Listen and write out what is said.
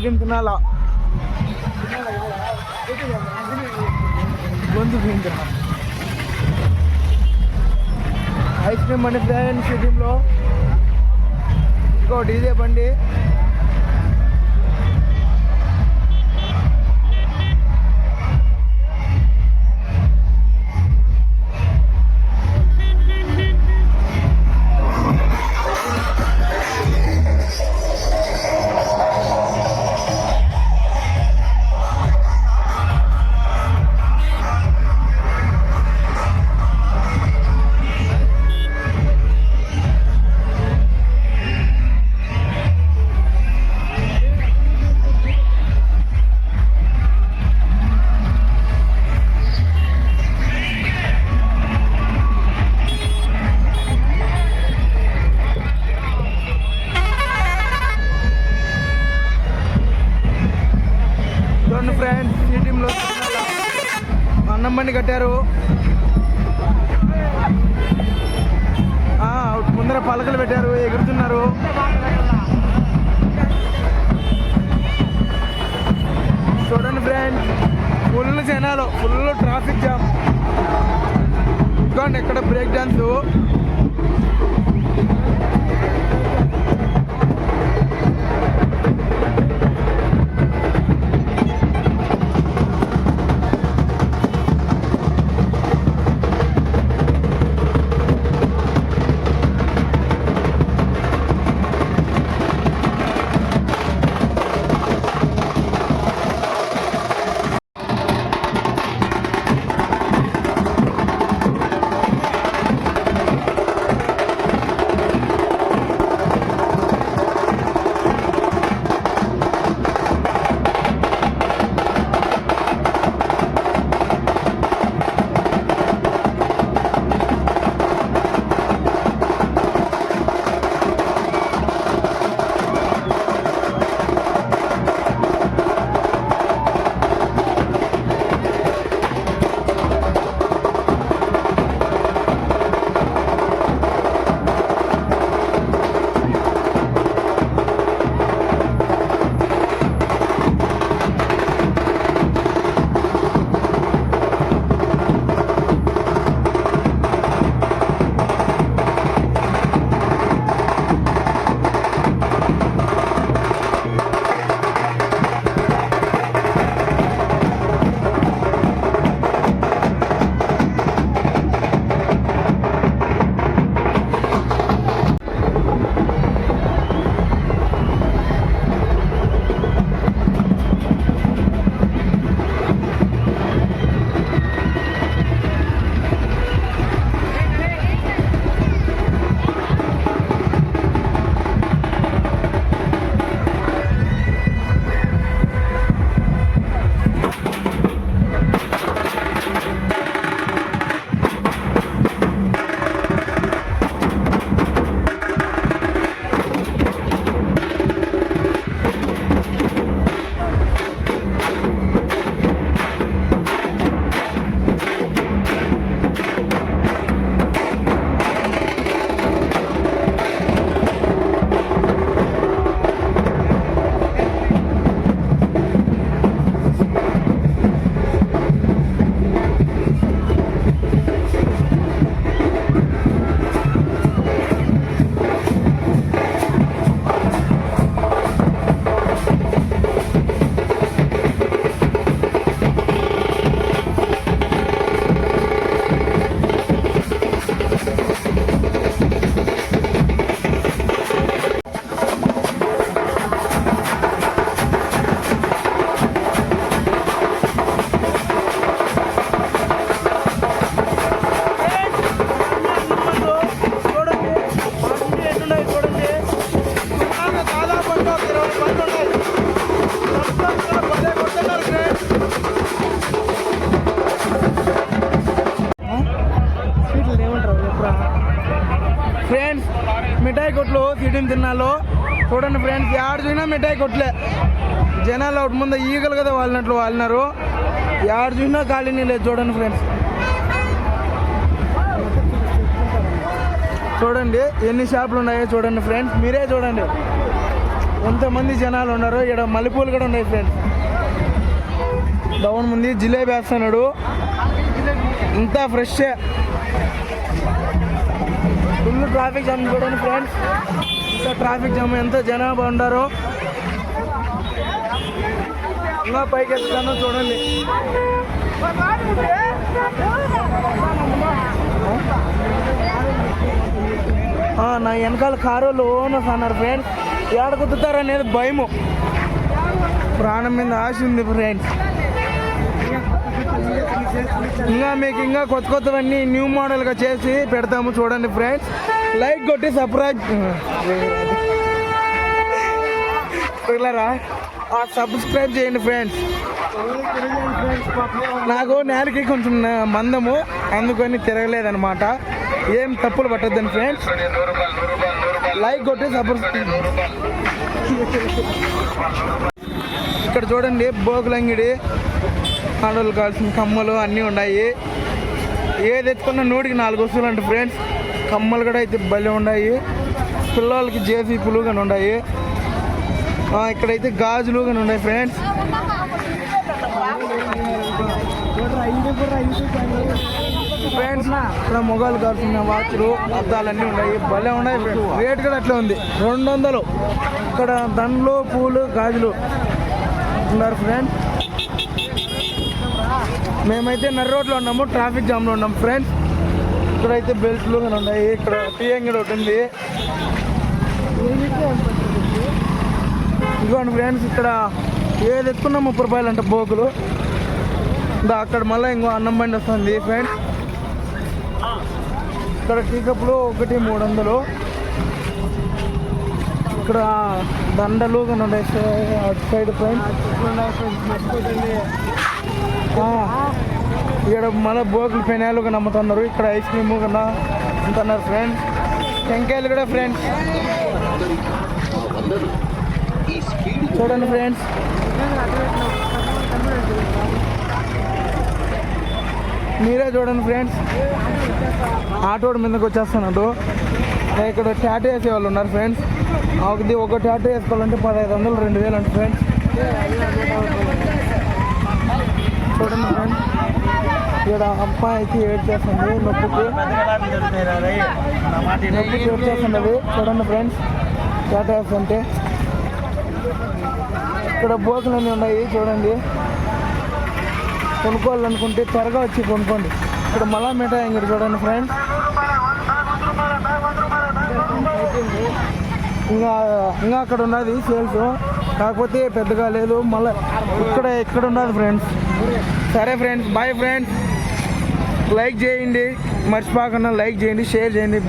Stadium తినాలా గొంతు పోయింది. ఐస్ క్రీమ్ బండి ఫ్రెండ్స్ స్టేడియంలో. ఇంకో డీజే బండి. ఫ్రెండ్స్ స్టేడియంలో అన్నం బండి కట్టారు. ముందర పలకలు పెట్టారు, ఎగురుతున్నారు. చూడండి ఫ్రెండ్స్, ఫుల్ జనాలు, ఫుల్ ట్రాఫిక్ జామ్. ఇదిగోండి ఎక్కడ బ్రేక్ డాన్స్. ఫ్రెండ్స్ మిఠాయి కొట్లు సీటింగ్ తిన్నాలో చూడండి ఫ్రెండ్స్, యాడ చూసినా మిఠాయి కొట్లే. జనాలు ఒకటి ముందు ఈగలు కదా వాళ్ళినట్లు వాళ్ళినారు, యాడ చూసినా ఖాళీని లేదు. చూడండి ఫ్రెండ్స్, చూడండి ఎన్ని షాపులు ఉన్నాయో చూడండి ఫ్రెండ్స్, మీరే చూడండి. ఎంతమంది జనాలు ఉన్నారు. ఇక్కడ మల్లెపూలు కూడా ఉన్నాయి ఫ్రెండ్స్. డౌన్ ముందు జిలేబీ వేస్తున్నాడు. ఇంత ఫ్రెష్ ఫుల్ ట్రాఫిక్ జామ్ చూడండి ఫ్రెండ్స్. ఇంత ట్రాఫిక్ జామ్, ఎంత జనాభా ఉండారో. ఇంకా పైకి ఎత్తుతాను చూడండి. నా వెనకాల కారులు ఓనర్స్ అన్నారు ఫ్రెండ్స్. ఏడ కుదుతారనేది భయము, ప్రాణం మీద ఆశ ఉంది ఫ్రెండ్స్. ఇంకా మీకు ఇంకా కొత్త కొత్తవన్నీ న్యూ మోడల్గా చేసి పెడతాము చూడండి ఫ్రెండ్స్. లైక్ కొట్టి సబ్స్క్రైబ్ చేయండి ఫ్రెండ్స్. నాకు నేలకి కొంచెం మందము, అందుకని తిరగలేదన్నమాట. ఏం తప్పులు పట్టద్దని ఫ్రెండ్స్. లైక్ కొట్టి సబ్స్క్రైబ్. ఇక్కడ చూడండి బోగులంగిడి, ఆడోళ్ళు కావాల్సిన కమ్మలు అన్నీ ఉన్నాయి. ఏది ఎత్తుకున్న 100కి 4 వస్తువులు అంటే ఫ్రెండ్స్. కమ్మలు కూడా అయితే భలే ఉన్నాయి. పిల్లలకి జేసీపులు కానీ ఉన్నాయి. ఇక్కడైతే గాజులు కానీ ఉన్నాయి ఫ్రెండ్స్. ఫ్రెండ్స్ ఇక్కడ మొగాలు కాల్సిన వాచ్లు, అద్దాలన్నీ ఉన్నాయి. భలే ఉన్నాయి. రేట్ కూడా అట్లా ఉంది, 200. ఇక్కడ దండలు, పూలు, గాజులు ఉన్నారు ఫ్రెండ్స్. మేమైతే నర్ర రోడ్లో ఉన్నాము, ట్రాఫిక్ జామ్లో ఉన్నాము ఫ్రెండ్స్. ఇక్కడైతే బెల్ట్లు కానీ ఉన్నాయి. ఇక్కడ పిఎంగడ్ ఒకటి ఉంది. ఇదిగోండి ఫ్రెండ్స్, ఇక్కడ ఏది ఎత్తుకున్నా 30 రూపాయలు అంట బోకులు. అక్కడ మళ్ళీ ఇంకో అన్నం బండి వస్తుంది ఫ్రెండ్స్. ఇక్కడ టీ కప్పులు ఒకటి 300. ఇక్కడ దండలు కానీ ఉన్నాయి అటు సైడ్ ఫ్రెండ్స్. ఇక్కడ మళ్ళీ బోకులు పెనాలు కానీ అమ్ముతున్నారు. ఇక్కడ ఐస్ క్రీము కన్నా అమ్ముతున్నారు ఫ్రెండ్స్. టెంకాయలు కూడా ఫ్రెండ్స్ చూడండి ఫ్రెండ్స్. మీరే చూడండి ఫ్రెండ్స్. ఆటోడు మీదకి వచ్చేస్తున్నాడు. ఇక్కడ టాటూ వేసే వాళ్ళు ఉన్నారు ఫ్రెండ్స్. ఒక టాటూ వేసుకోవాలంటే 1500, 2000 అంటే ఫ్రెండ్స్. చూడండి ఫ్రెండ్స్, ఇక్కడ అమ్మాయి అయితే ఏడ్ చేస్తుంది, నొప్పికి ఏడ్ చేస్తున్నది. చూడండి ఫ్రెండ్స్, టాటూ వేస్తుంటే. ఇక్కడ బోకులు అన్నీ ఉన్నాయి చూడండి. కొనుక్కోవాలనుకుంటే త్వరగా వచ్చి కొనుక్కోండి. ఇక్కడ మళ్ళా మిఠాయి అంగడి చూడండి ఫ్రెండ్స్. ఇంకా అక్కడ ఉన్నది సేల్స్, కాకపోతే పెద్దగా లేదు. మళ్ళీ ఇక్కడ ఉన్నది ఫ్రెండ్స్. సరే ఫ్రెండ్స్, బాయ్ ఫ్రెండ్స్. లైక్ చేయండి, మర్చిపోకుండా లైక్ చేయండి, షేర్ చేయండి.